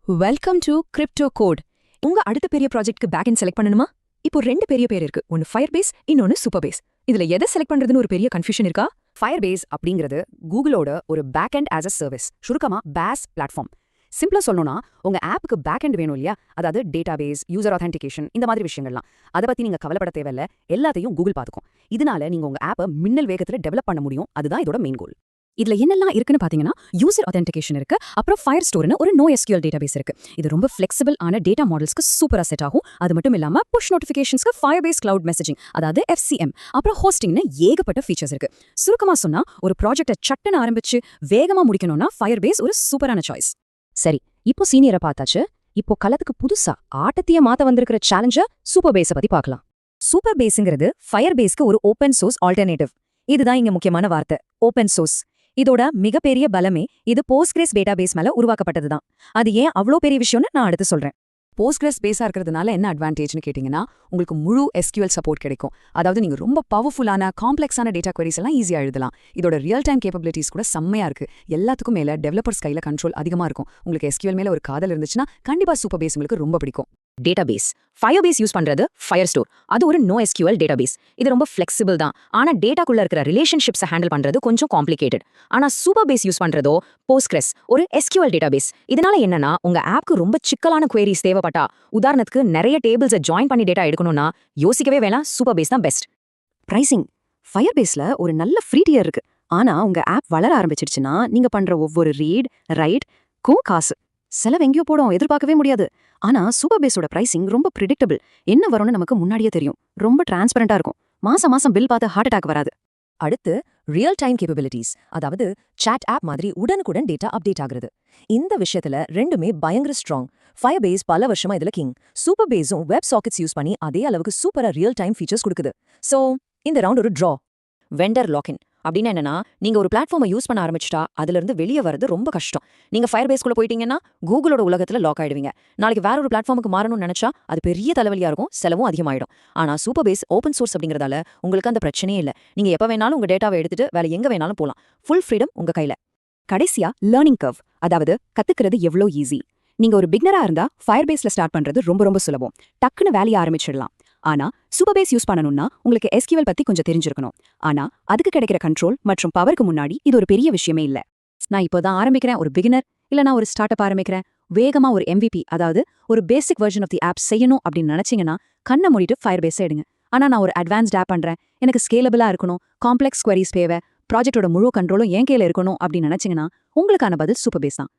Welcome to crypto code. உங்க அடுத்த பெரிய ப்ராஜெக்ட்க்கு பேக்எண்ட் செலக்ட் பண்ணணுமா? இப்போ ரெண்டு பெரிய பேர் இருக்கு. ஒன்னு ஃபயர்பேஸ், இன்னொன்னு சூப்பர்பேஸ். இதுல எதை செலக்ட் பண்றதுன்னு ஒரு பெரிய கன்ஃபியூஷன் இருக்கா? ஃபயர்பேஸ் அப்படிங்கிறது கூகுளோட ஒரு பேக்எண்ட் ஆஸ் அ சர்வீஸ், சுருக்கமா பாஸ் பிளாட்ஃபார்ம். சிம்பிளா சொல்லணும்னா உங்க ஆப்புக்கு பேக்எண்ட் வேணும் இல்லையா, அதாவது டேட்டாபேஸ், யூசர் ஆத்தென்டிகேஷன், இந்த மாதிரி விஷயங்கள்லாம். அதை பத்தி நீங்க கவலைப்பட தேவையில்ல, எல்லாத்தையும் கூகுள் பார்த்துக்கும். இதனால நீங்க உங்க ஆப்பை மின்னல் வேகத்துல டெவலப் பண்ண முடியும். அதுதான் இதோட மெயின் கோல். இதுல என்னெல்லாம் இருக்குன்னு பாத்தீங்கன்னா, யூசர் ஆத்தென்டிகேஷன் இருக்கு, அப்புறம் ஃபயர் ஸ்டோர்னு ஒரு NoSQL டேட்டாபேஸ் இருக்கு. இது ரொம்ப ஃபிளெக்சிபிள் ஆன டேட்டா மாடல்ஸ்க்கு சூப்பரா செட் ஆகும். அது மட்டும் இல்லாம புஷ் நோட்டிஃபிகேஷன்ஸ்க்கு ஃபயர்பேஸ் கிளவுட் மெசேஜிங், அதாவது FCM, அப்புறம் ஹோஸ்டிங்னு ஏகப்பட்ட ஃபீச்சர்ஸ் இருக்கு. சுருக்கமா சொன்னா, ஒரு ப்ராஜெக்ட்டை சட்டுன்னு ஆரம்பிச்சு வேகமா முடிக்கணும்னா ஃபயர்பேஸ் ஒரு சூப்பரான சாய்ஸ். சரி, இப்போ சீனியரை பார்த்தாச்சு. இப்போ களத்துக்கு புதுசா ஆட்டத்தையே மாத்த வந்திருக்கிற சேலஞ்ச சூப்பர்பேஸை பத்தி பார்க்கலாம். சூப்பர்பேஸ்ங்கிறது ஃபயர்பேஸ்க்கு ஒரு ஓபன் சோர்ஸ் ஆல்டர்னேட்டிவ். இதுதான் இங்க முக்கியமான வார்த்தை, ஓபன் சோர்ஸ். இதோட மிகப்பெரிய பலமே இது போஸ்ட்கிரஸ் டேட்டாபேஸ் மேல உருவாக்கப்பட்டதுதான். அது ஏன் அவ்வளோ பெரிய விஷயம்னு நான் அடுத்து சொல்றேன். போஸ்ட்கிரஸ் பேஸா இருக்கிறதுனால என்ன அட்வான்டேஜ்னு கேட்டிங்கன்னா, உங்களுக்கு முழு SQL சப்போர்ட் கிடைக்கும். அதாவது நீங்க ரொம்ப பவர்ஃபுல்லான காம்ப்ளெக்ஸான டேட்டா குவரிஸ் எல்லாம் ஈஸியா எழுதலாம். இதோட ரியல் டைம் கேப்பபிலிட்டிஸ் கூட செம்மையா இருக்கு. எல்லாத்துக்கும் மேல டெவலப்பர்ஸ் கையில கண்ட்ரோல் அதிகமா இருக்கும். உங்களுக்கு SQL மேல ஒரு காதல் இருந்துச்சுன்னா கண்டிப்பா சூப்பர்பேஸ் உங்களுக்கு ரொம்ப பிடிக்கும். டேட்டாபேஸ் ஃபயர்பேஸ் யூஸ் பண்றது ஃபயர் ஸ்டோர். அது ஒரு NoSQL டேட்டாபேஸ். இது ரொம்ப ஃபிளெக்சிபிள் தான். ஆனா டேட்டாக்குள்ள இருக்கிற ரிலேஷன்ஷிப்ஸை ஹேண்டில் பண்றது கொஞ்சம் காம்ப்ளிகேட்டட். ஆனா சூப்பர்பேஸ் யூஸ் பண்றதோ போஸ்ட்கிரஸ், ஒரு SQL டேட்டாபேஸ். இதனால என்னன்னா, உங்க ஆப்க்கு ரொம்ப சிக்கலான குவரிஸ் தேவைப்பட்டா, உதாரணத்துக்கு நிறைய டேபிள்ஸை ஜாயின் பண்ணி டேட்டா எடுக்கணும்னா யோசிக்கவே வேணாம், சூப்பர்பேஸ் தான் பெஸ்ட். பிரைசிங் ஃபயர்பேஸ்ல ஒரு நல்ல ஃப்ரீ டியர் இருக்கு. ஆனா உங்க ஆப் வளர ஆரம்பிச்சிடுச்சுன்னா, நீங்க பண்ற ஒவ்வொரு ரீட் ரைட்க்கும் காசு. செலவு எங்கேயோ போடும், எதிர்பார்க்கவே முடியாது. ஆனா சூப்பர்பேஸோட பிரைசிங் ரொம்ப ப்ரிடிக்டபிள். என்ன வரும்னு நமக்கு முன்னாடியே தெரியும். ரொம்ப டிரான்ஸ்பரண்டா இருக்கும். மாசம் மாசம் பில் பார்த்து ஹார்ட் அட்டாக் வராது. அடுத்து ரியல் டைம் கேப்பபிலிட்டிஸ், அதாவது சாட் ஆப் மாதிரி உடனுக்குடன் டேட்டா அப்டேட் ஆகுறது. இந்த விஷயத்துல ரெண்டுமே பயங்கர ஸ்ட்ராங். ஃபயர்பேஸ் பல வருஷமா இதுல கிங். சூப்பர்பேஸும் வெப் சாக்கெட்ஸ் யூஸ் பண்ணி அதே அளவுக்கு சூப்பரா ரியல் டைம் ஃபீச்சர்ஸ் கொடுக்குது. சோ இந்த ரவுண்ட் ஒரு ட்ரா. வெண்டர் லாக்இன் அப்படின்னு என்னன்னா, நீங்க ஒரு பிளாட்ஃபார்மை யூஸ் பண்ண ஆரம்பிச்சிட்டா அதுல இருந்து வெளியே வரது ரொம்ப கஷ்டம். நீங்க ஃபயர்பேஸ்குள்ள போயிட்டீங்கன்னா கூகுளோட உலகத்துல லாக் ஆயிடுவீங்க. நாளைக்கு வேற ஒரு பிளாட்ஃபார்முக்கு மாறணும்னு நினைச்சா அது பெரிய தலைவலியா இருக்கும், செலவும் அதிகமாயிடும். ஆனா சூப்பர்பேஸ் ஓப்பன் சோர்ஸ் அப்படிங்கறதால உங்களுக்கு அந்த பிரச்சனையே இல்ல. நீங்க எப்ப வேணாலும் உங்க டேட்டாவை எடுத்துட்டு வேற எங்க வேணாலும் போலாம். ஃபுல் ஃப்ரீடம் உங்க கையில. கடைசியா லேர்னிங் கர்வ், அதாவது கத்துக்கிறது எவ்வளோ ஈஸி. நீங்க ஒரு பிகினரா இருந்தா ஃபயர்பேஸ்ல ஸ்டார்ட் பண்றது ரொம்ப ரொம்ப சுலபம். டக்குன்னு வேலையை ஆரம்பிச்சிடலாம். ஆனா சூப்பர்பேஸ் யூஸ் பண்ணணும்னா உங்களுக்கு SQL பத்தி கொஞ்சம் தெரிஞ்சிருக்கணும். ஆனா அதுக்கு கிடைக்கிற கண்ட்ரோல் மற்றும் பவருக்கு முன்னாடி இது ஒரு பெரிய விஷயமே இல்ல. நான் இப்போதான் ஆரம்பிக்கிறேன், ஒரு பிகினர், இல்ல நான் ஒரு ஸ்டார்ட் அப் ஆரம்பிக்கிறேன், வேகமா ஒரு MVP, அதாவது ஒரு பேசிக் வெர்ஷன் ஆஃப் தி ஆப் செய்யணும் அப்படின்னு நினைச்சீங்கன்னா கண்ணை மூடிட்டு ஃபயர்பேஸை எடுங்க. ஆனா நான் ஒரு அட்வான்ஸ்ட் ஆப் பண்றேன், எனக்கு ஸ்கேலபிளா இருக்கணும், காம்ப்ளெக்ஸ் குவரிஸ் தேவை, ப்ராஜெக்டோட முழு கண்ட்ரோலும் என் கையில இருக்கணும் அப்படின்னு நினைச்சீங்கன்னா உங்களுக்கான பதில் சூப்பர்பேஸ் தான்.